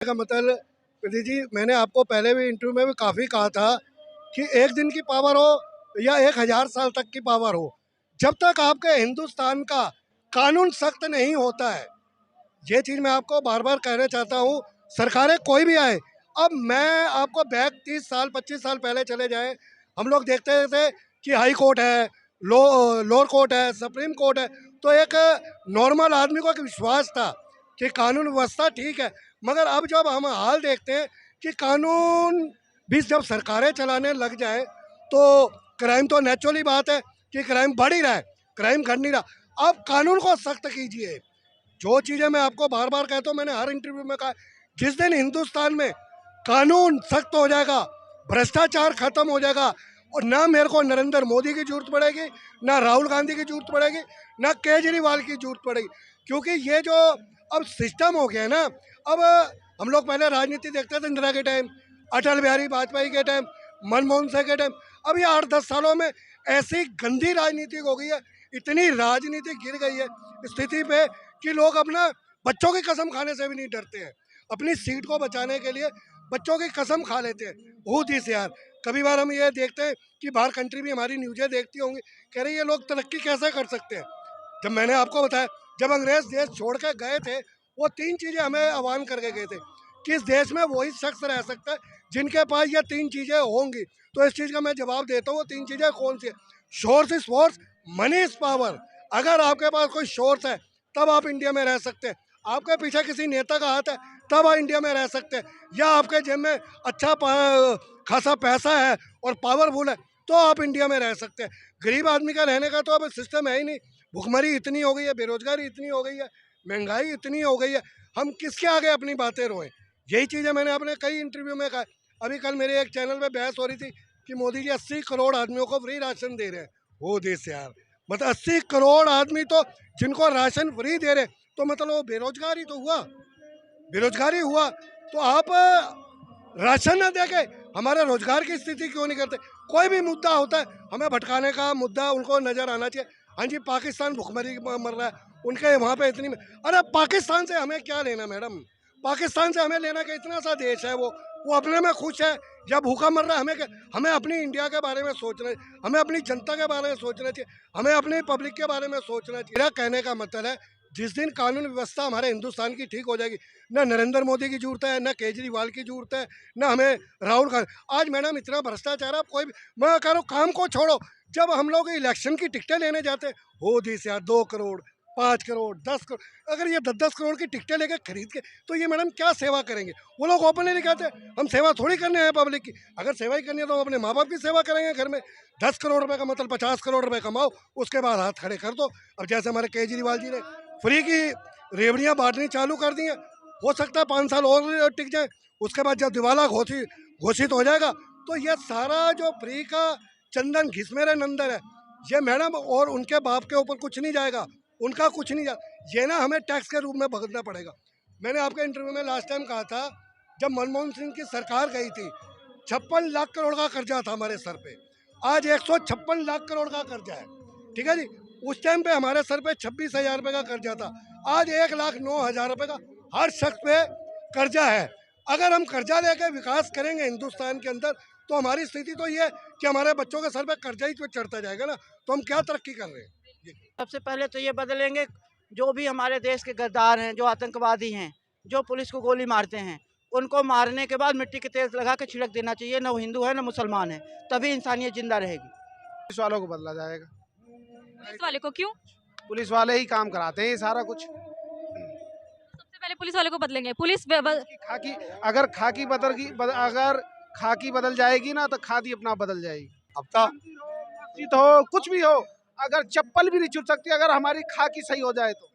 का मतलब प्रदीप जी, मैंने आपको पहले भी इंटरव्यू में भी काफ़ी कहा था कि एक दिन की पावर हो या 1000 साल तक की पावर हो, जब तक आपके हिंदुस्तान का कानून सख्त नहीं होता है, ये चीज़ मैं आपको बार बार कहना चाहता हूँ। सरकारें कोई भी आए, अब मैं आपको बैक 30 साल 25 साल पहले चले जाएं, हम लोग देखते थे कि हाई कोर्ट है, लोअर कोर्ट है, सुप्रीम कोर्ट है, तो एक नॉर्मल आदमी को एक विश्वास था कि कानून व्यवस्था ठीक है। मगर अब जब हम हाल देखते हैं कि कानून भी जब सरकारें चलाने लग जाए, तो क्राइम तो नेचुरली बात है कि क्राइम बढ़ ही रहा है, क्राइम घट नहीं रहा। अब कानून को सख्त कीजिए। जो चीज़ें मैं आपको बार बार कहता हूँ, मैंने हर इंटरव्यू में कहा, जिस दिन हिंदुस्तान में कानून सख्त हो जाएगा, भ्रष्टाचार खत्म हो जाएगा, और ना मेरे को नरेंद्र मोदी की जरूरत पड़ेगी, ना राहुल गांधी की जरूरत पड़ेगी, ना केजरीवाल की जरूरत पड़ेगी। क्योंकि ये जो अब सिस्टम हो गया है ना, अब हम लोग पहले राजनीति देखते थे इंदिरा के टाइम, अटल बिहारी वाजपेयी के टाइम, मनमोहन सिंह के टाइम। अब ये 8-10 सालों में ऐसी गंदी राजनीति हो गई है, इतनी राजनीति गिर गई है स्थिति पे कि लोग अपना बच्चों की कसम खाने से भी नहीं डरते हैं। अपनी सीट को बचाने के लिए बच्चों की कसम खा लेते हैं। बहुत ही से यार, कभी बार हम ये देखते हैं कि बाहर कंट्री भी हमारी न्यूज़ें देखती होंगी, कह रही ये लोग तरक्की कैसे कर सकते हैं। जब मैंने आपको बताया, जब अंग्रेज देश छोड़ के गए थे, वो 3 चीज़ें हमें आह्वान करके गए थे कि इस देश में वही शख्स रह सकता है जिनके पास ये 3 चीज़ें होंगी। तो इस चीज़ का मैं जवाब देता हूँ, वो 3 चीज़ें कौन सी है? Source is force, money is power. अगर आपके पास कोई सोर्स है तब आप इंडिया में रह सकते हैं, आपके पीछे किसी नेता का हाथ है तब आप इंडिया में रह सकते हैं, या आपके जेब में अच्छा खासा पैसा है और पावरफुल है तो आप इंडिया में रह सकते हैं। गरीब आदमी का रहने का तो अब सिस्टम है ही नहीं। भुखमरी इतनी हो गई है, बेरोजगारी इतनी हो गई है, महंगाई इतनी हो गई है, हम किसके आगे अपनी बातें रोएं। यही चीज़ें मैंने अपने कई इंटरव्यू में कहा। अभी कल मेरे एक चैनल पे बहस हो रही थी कि मोदी जी 80 करोड़ आदमियों को फ्री राशन दे रहे हैं। वो देश यार, मतलब 80 करोड़ आदमी तो जिनको राशन फ्री दे रहे, तो मतलब वो बेरोजगारी तो हुआ, बेरोजगारी हुआ। तो आप राशन न दे के हमारे रोजगार की स्थिति क्यों नहीं करते? कोई भी मुद्दा होता है, हमें भटकाने का मुद्दा उनको नजर आना चाहिए। हाँ जी, पाकिस्तान भुखमरी मर रहा है, उनके वहाँ पे इतनी, अरे पाकिस्तान से हमें क्या लेना मैडम? पाकिस्तान से हमें लेना कि इतना सा देश है, वो अपने में खुश है या भूखा मर रहा है? हमें क्या? हमें अपनी इंडिया के बारे में सोचना है, हमें अपनी जनता के बारे में सोचना चाहिए, हमें अपनी पब्लिक के बारे में सोचना चाहिए। मेरा कहने का मतलब है, जिस दिन कानून व्यवस्था हमारे हिंदुस्तान की ठीक हो जाएगी, ना नरेंद्र मोदी की जरूरत है, ना केजरीवाल की जरूरत है, ना हमें राहुल गांधी। आज मैडम इतना भ्रष्टाचार, आप कोई भी, मैं कह रहा हूँ काम को छोड़ो, जब हम लोग इलेक्शन की टिकटें लेने जाते हैं, हो दिस यार 2 करोड़ 5 करोड़ 10 करोड़, अगर ये 10-10 करोड़ की टिकटें लेके खरीद के, तो ये मैडम क्या सेवा करेंगे? वो लोग ओपनली नहीं कहते हम सेवा थोड़ी करने हैं पब्लिक की। अगर सेवा ही करनी है तो हम अपने माँ बाप की सेवा करेंगे घर में। 10 करोड़ रुपए का मतलब 50 करोड़ रुपए कमाओ, उसके बाद हाथ खड़े कर दो। अब जैसे हमारे केजरीवाल जी ने फ्री की रेवड़ियाँ बांटनी चालू कर दी हैं, हो सकता है 5 साल और टिक जाए, उसके बाद जब दिवाला घोषित हो जाएगा, तो ये सारा जो फ्री का चंदन घिस मेरे नंदन है, ये मैडम और उनके बाप के ऊपर कुछ नहीं जाएगा, उनका कुछ नहीं जाएगा, ये ना हमें टैक्स के रूप में भुगतना पड़ेगा। मैंने आपके इंटरव्यू में लास्ट टाइम कहा था, जब मनमोहन सिंह की सरकार गई थी, 56 लाख करोड़ का कर्जा था हमारे सर पे, आज 156 लाख करोड़ का कर्जा है। ठीक है जी, उस टाइम पे हमारे सर पे 26,000 रुपये का कर्जा था, आज 1,09,000 रुपये का हर शख्स पे कर्जा है। अगर हम कर्जा लेकर विकास करेंगे हिंदुस्तान के अंदर, तो हमारी स्थिति तो ये है कि हमारे बच्चों के सर पे कर्जा ही तो चढ़ता जाएगा ना, तो हम क्या तरक्की कर रहे हैं? सबसे पहले तो ये बदलेंगे, जो भी हमारे देश के गद्दार हैं, जो आतंकवादी हैं, जो पुलिस को गोली मारते हैं, उनको मारने के बाद मिट्टी के तेल लगा के छिड़क देना चाहिए। ना वो हिंदू है ना मुसलमान है, तभी इंसानियत जिंदा रहेगी। पुलिस वालों को बदला जाएगा। पुलिस वाले को क्यों? पुलिस वाले ही काम कराते हैं ये सारा कुछ। सबसे पहले पुलिस वाले को बदलेंगे। कि खाकी, अगर अगर खाकी बदल जाएगी ना, तो खादी अपना बदल जाएगी। अब तो मस्जिद हो, कुछ भी हो, अगर चप्पल भी नहीं छूट सकती अगर हमारी खाकी सही हो जाए तो।